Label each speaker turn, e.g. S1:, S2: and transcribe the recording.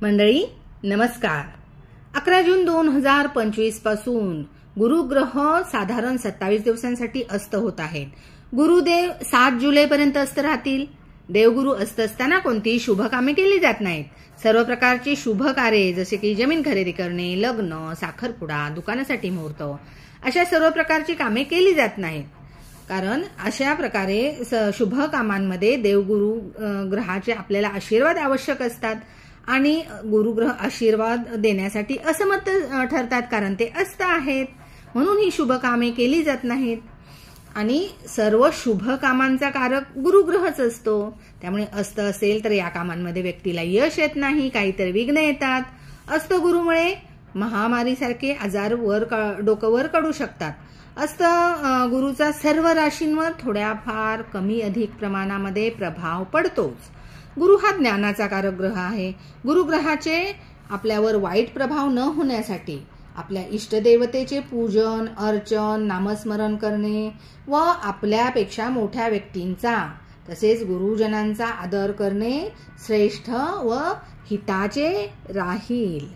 S1: मंडळी नमस्कार। 11 जून 2025 पासून गुरुग्रह साधारण 27 दिवसांसाठी अस्त होत आहेत। गुरुदेव 7 जुलै पर्यंत अस्त राहतील। देवगुरु अस्त असताना कोणतीही शुभ कामे केली जात नाहीत। सर्व प्रकारची शुभ कार्ये जसे की जमीन खरेदी करणे, लग्न, साखरपुडा, दुकानासाठी मुहूर्त अशा सर्व प्रकारची कामे केली जात नाहीत। कारण अशा प्रकारे शुभ कामांमध्ये देवगुरु ग्रहाचे आपल्याला आशीर्वाद आवश्यक असतात आणि गुरुग्रह आशीर्वाद देण्यासाठी असमर्थ ठरतात कारण ते अस्त आहेत, म्हणून ही शुभ कामे केली जात नाहीत। आणि सर्व शुभ कामांचा कारक गुरुग्रहच असतो, त्यामुळे अस्त असेल तर या कामांमध्ये व्यक्तीला यश येत नाही, काहीतरी विघ्न येतात। अस्त गुरुमुळे महामारीसारखे आजार डोकं वर काढू शकतात। अस्त गुरुचा सर्व राशींवर थोड्याफार कमी अधिक प्रमाणामध्ये प्रभाव पडतोच। गुरु हा ज्ञानाचा कारक ग्रह आहे। गुरुग्रहाचे आपल्यावर वाईट प्रभाव न होण्यासाठी आपल्या इष्टदेवतेचे पूजन, अर्चन, नामस्मरण करणे व आपल्यापेक्षा मोठ्या व्यक्तींचा तसेच गुरुजनांचा आदर करणे श्रेष्ठ व हिताचे राहील।